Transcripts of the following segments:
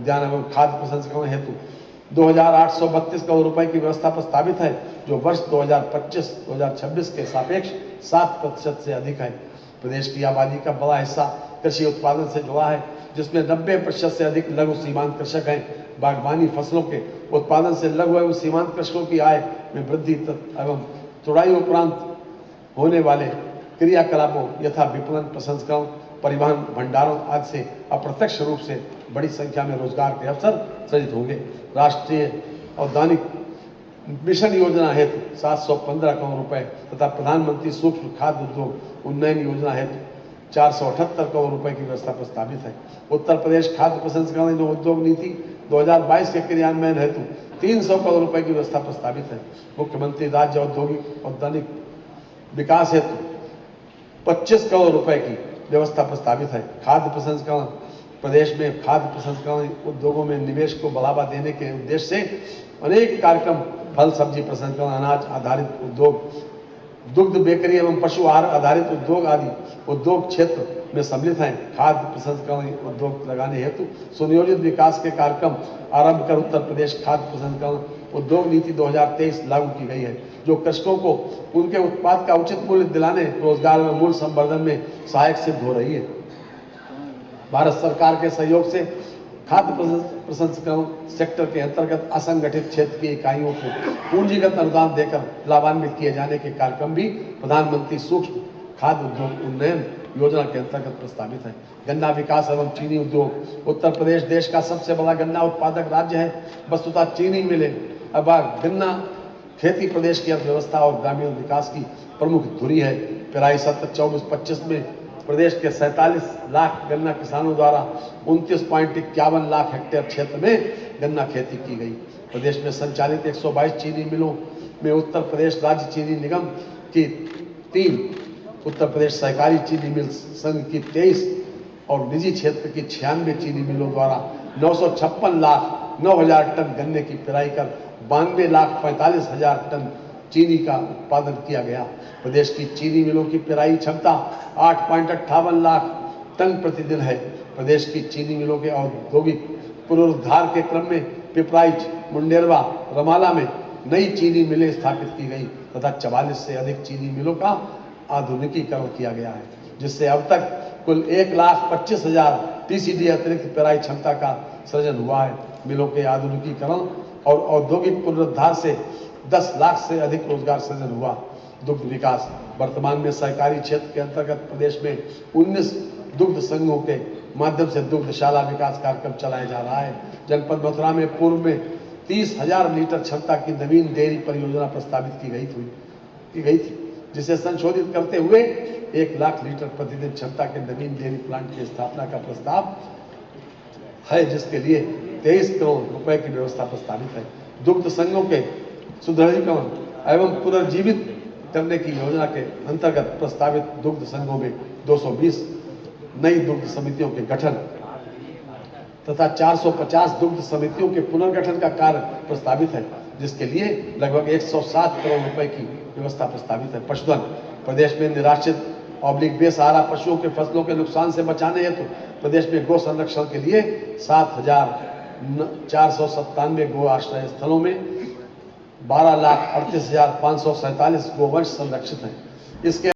उद्यान एवं खाद्य प्रसंस्करण हेतु 2,832 करोड़ रुपए की व्यवस्था प्रस्तावित है, जो वर्ष 2025-2026 के सापेक्ष 7% से अधिक है। प्रदेश की आबादी का बड़ा हिस्सा कृषि उत्पादन से जुड़ा है, जिसमें 90% से अधिक लघु सीमांत कृषक हैं। बागवानी फसलों के उत्पादन से लघु एवं सीमांत कृषकों की आय में वृद्धि एवं तुड़ाई उपरांत होने वाले क्रियाकलापों यथा विपणन, प्रसंस्करण, परिवहन, भंडारण आदि से अप्रत्यक्ष रूप से बड़ी संख्या में रोजगार के अवसर सृजित होंगे। राष्ट्रीय औद्यानिक मिशन योजना हेतु 715 करोड़ रुपए तथा प्रधानमंत्री सूक्ष्म खाद्य उद्योग उन्नयन योजना हेतु 478 करोड़ रुपए की व्यवस्था प्रस्तावित है। उत्तर प्रदेश खाद्य प्रसंस्करण एवं उद्योग नीति 2022 के क्रियान्वयन हेतु 300 करोड़ रुपए की व्यवस्था प्रस्तावित है। मुख्यमंत्री राज्य औद्योगिक औद्यानिक विकास हेतु 25 करोड़ रुपए की व्यवस्था प्रस्तावित है। खाद्य प्रसंस्करण प्रदेश में खाद्य प्रसंस्करण उद्योगों में निवेश को बढ़ावा देने के उद्देश्य से अनेक कार्यक्रम फल सब्जी प्रसंस्करण, अनाज आधारित उद्योग, दुग्ध बेकरी एवं पशु आहार आधारित उद्योग आदि उद्योग क्षेत्र में सम्मिलित हैं। खाद्य प्रसंस्करण उद्योग लगाने हेतु सुनियोजित विकास के कार्यक्रम आरंभ कर उत्तर प्रदेश खाद्य प्रसंस्करण उद्योग नीति 2023 लागू की गई है, जो कृषकों को उनके उत्पाद का उचित मूल्य दिलाने, रोजगार में मूल्य संवर्धन में सहायक सिद्ध हो रही है। भारत सरकार के सहयोग से खाद्य प्रसंस्करण सेक्टर के अंतर्गत असंगठित क्षेत्र की इकाइयों को पूंजीगत अनुदान देकर लाभान्वित किए जाने के कार्यक्रम भी प्रधानमंत्री सूक्ष्म खाद्य उद्योग उन्नयन योजना के अंतर्गत प्रस्तावित है। गन्ना विकास एवं चीनी उद्योग उत्तर प्रदेश देश का सबसे बड़ा गन्ना उत्पादक राज्य है। वस्तुतः चीनी मिलें अब गन्ना खेती प्रदेश की अर्थव्यवस्था और ग्रामीण विकास की प्रमुख धुरी है। पेराई सत्र 24-25 में प्रदेश के 47 लाख गन्ना किसानों द्वारा 29.51 लाख हेक्टेयर क्षेत्र में गन्ना खेती की गई। प्रदेश में संचालित 122 चीनी मिलों में उत्तर प्रदेश राज्य चीनी निगम की 3, उत्तर प्रदेश सहकारी चीनी मिल संघ की 23 और निजी क्षेत्र की 96 चीनी मिलों द्वारा 956,09,000 टन गन्ने की पेराई कर 92,45,000 टन चीनी का उत्पादन किया गया। प्रदेश की चीनी मिलों की पेराई क्षमता 8.58 लाख टन प्रतिदिन है। प्रदेश की चीनी मिलों के औद्योगिक पुनरुद्धार के क्रम में पिपराइच, मुंडेरवा, रमाला में नई चीनी मिलें स्थापित की गई तथा 44 से अधिक चीनी मिलों का आधुनिकीकरण किया गया है, जिससे अब तक कुल 1,25,000 TCD अतिरिक्त पेराई क्षमता का सृजन हुआ है। मिलों के आधुनिकीकरण और औद्योगिक पुनरुद्धार से 10 लाख से अधिक रोजगार सृजन हुआ। दुग्ध विकास वर्तमान में सहकारी क्षेत्र के अंतर्गत प्रदेश में 19 दुग्ध संघों के माध्यम से दुग्धशाला विकास कार्यक्रम चलाया जा रहा है। जनपद मथुरा में पूर्व में 30,000 लीटर क्षमता की नवीन डेयरी परियोजना प्रस्तावित की गई थी, जिसे संशोधित करते हुए 1 लाख लीटर प्रतिदिन क्षमता के नवीन डेयरी प्लांट की स्थापना का प्रस्ताव है, जिसके लिए 23 करोड़ रुपए की व्यवस्था प्रस्तावित है। दुग्ध संघों के सुदृढ़ीकरण एवं पुनर्जीवित करने की योजना के अंतर्गत प्रस्तावित दुग्ध संघों में 220 नई दुग्ध समितियों के गठन तथा 450 दुग्ध समितियों के पुनर्गठन का कार्य प्रस्तावित है, जिसके लिए लगभग 107 करोड़ रुपए की व्यवस्था प्रस्तावित है। पशुधन प्रदेश में निराश्रित बेसहारा पशुओं के फसलों के नुकसान से बचाने हेतु प्रदेश में गो संरक्षण के लिए 7,497 गो आश्रय स्थलों में 12,38,547 गोवंश संरक्षित हैं। इसके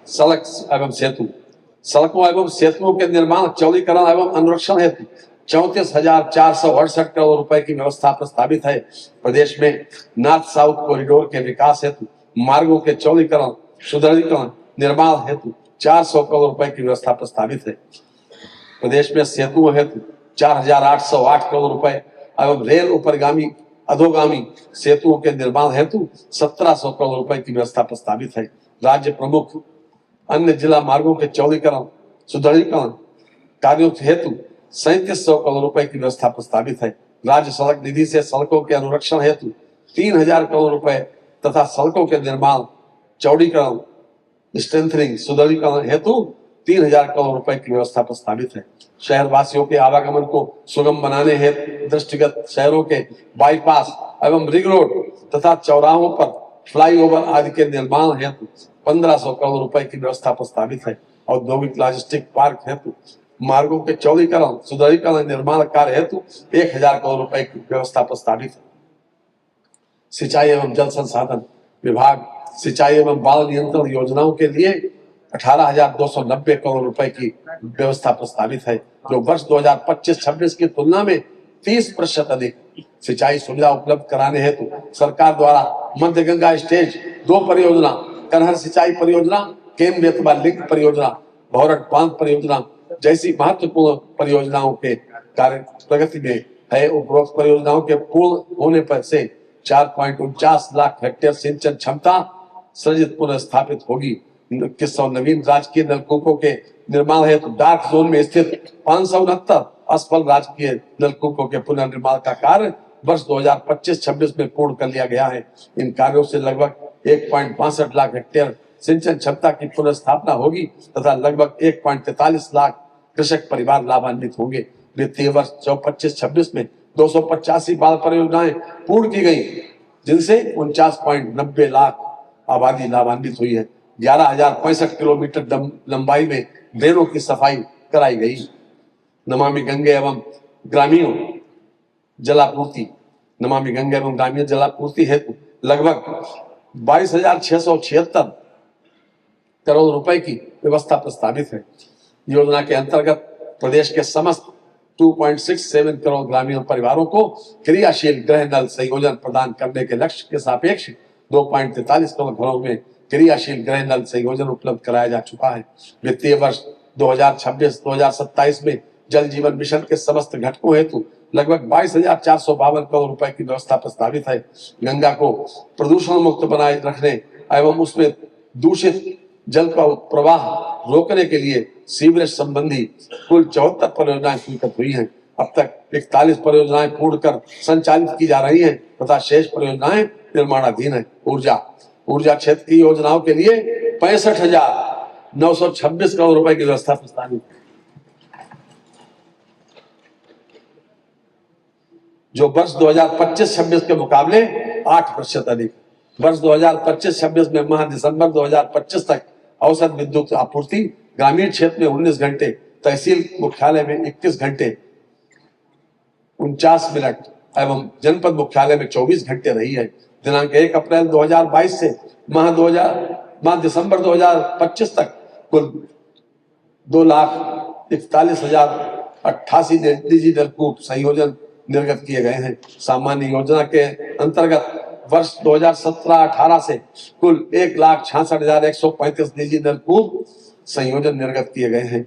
सड़क एवं सेतु सड़कों एवं सेतुओं के निर्माण, चौड़ीकरण एवं अनुरक्षण हेतु 34,468 करोड़ रुपए की व्यवस्था प्रस्तावित है। प्रदेश में नॉर्थ साउथ कॉरिडोर के विकास हेतु मार्गों के चौड़ीकरण, सुदृढ़ीकरण, निर्माण हेतु 400 करोड़ रुपए की व्यवस्था प्रस्तावित है। प्रदेश में सेतुओं हेतु 4,808 करोड़ रुपए एवं रेल उपरगामी अधोगामी सेतुओं के निर्माण हेतु 1,700 करोड़ रुपए की व्यवस्था प्रस्तावित है। राज्य प्रमुख अन्य जिला मार्गों के चौड़ीकरण, सुदृढ़ीकरण कार्यों हेतु 3,700 करोड़ रुपए की व्यवस्था प्रस्तावित है। राज्य सड़क निधि से सड़कों के अनुरक्षण हेतु 3,000 करोड़ रुपए तथा सड़कों के निर्माण, चौड़ीकरण, स्ट्रेंथनिंग, सुदृढ़ीकरण हेतु 3,000 करोड़ रुपए की व्यवस्था प्रस्तावित है। शहर वासियों के आवागमन को सुगम बनाने हेतु दृष्टिगत शहरों के बाईपास एवं रिंग रोड तथा चौराहों पर फ्लाईओवर आदि के निर्माण हेतु 1,500 करोड़ रुपए की व्यवस्था प्रस्तावित है। औद्योगिक लॉजिस्टिक पार्क हेतु मार्गों के चौड़ीकरण, सुदृढ़ीकरण, निर्माण कार्य हेतु 1000 करोड़ रुपए की व्यवस्था प्रस्तावित है। सिंचाई एवं जल संसाधन विभाग सिंचाई एवं बाढ़ नियंत्रण योजनाओं के लिए 18,290 करोड़ रुपए की व्यवस्था प्रस्तावित है, जो वर्ष 2025-26 की तुलना में 30% अधिक। सिंचाई सुविधा उपलब्ध कराने हेतु सरकार द्वारा मध्य गंगा स्टेज 2 परियोजना, कनहर सिंचाई परियोजना, केन बेतवा लिंक परियोजना, भौरट बांध परियोजना जैसी महत्वपूर्ण परियोजनाओं के कार्य प्रगति में है। उपरोक्त परियोजनाओं के पूर्ण होने पर से 4.49 लाख हेक्टेयर सिंचन क्षमता सृजित पुनः स्थापित होगी। 2100 नवीन राजकीय नलकूपों के निर्माण हेतु डार्क जोन में स्थित 569 असफल राजकीय नलकूपों के पुनर्निर्माण का कार्य वर्ष 2025-26 में पूर्ण कर लिया गया है। इन कार्यों से लगभग 1.62 लाख हेक्टेयर सिंचन क्षमता की पुनर्स्थापना होगी तथा लगभग 1.43 लाख कृषक परिवार लाभान्वित होंगे। वित्तीय वर्ष 25-26 में 285 बाढ़ परियोजनाएं पूर्ण की गई, जिनसे 49.90 लाख आबादी लाभान्वित हुई है। 11,065 किलोमीटर लंबाई में ड्रेनों की सफाई कराई गई। नमामि गंगे एवं ग्रामीण जलापूर्ति हेतु लगभग 22,676 करोड़ रुपए की व्यवस्था प्रस्तावित है। योजना के अंतर्गत प्रदेश के समस्त 2.67 करोड़ ग्रामीण परिवारों को क्रियाशील गृह नल संयोजन प्रदान करने के लक्ष्य के सापेक्ष 2.43 करोड़ घरों में क्रियाशील गृह नल संयोजन उपलब्ध कराया जा चुका है। वित्तीय वर्ष 2026-2027 में जल जीवन मिशन के समस्त घटकों हेतु लगभग 22,452 करोड़ रुपए की व्यवस्था प्रस्तावित है। गंगा को प्रदूषण मुक्त बनाए रखने एवं उसमें दूषित जल का प्रवाह रोकने के लिए सीवरेज संबंधी कुल 74 परियोजनाएं स्वीकृत हुई हैं। अब तक 41 परियोजनाएं पूर्ण कर संचालित की जा रही हैं तथा शेष परियोजनाएं निर्माणाधीन है। ऊर्जा क्षेत्र की योजनाओं के लिए 65,926 करोड़ रुपए की व्यवस्था प्रस्तावित है, जो वर्ष 2025-26 के मुकाबले 8% अधिक। वर्ष 2025-26 में माह दिसंबर 2025 तक औसत विद्युत आपूर्ति ग्रामीण क्षेत्र में 19 घंटे, तहसील मुख्यालय में 21 घंटे 49 मिनट एवं जनपद मुख्यालय में 24 घंटे रही है। दिनांक 1 अप्रैल 2022 से माह दिसंबर 2025 तक कुल 2,41,088 निजी नलकूप संयोजन निर्गत किए गए हैं। सामान्य योजना के अंतर्गत वर्ष 2017-18 से कुल 1,66,135 निजी नलकूप संयोजन निर्गत किए गए हैं।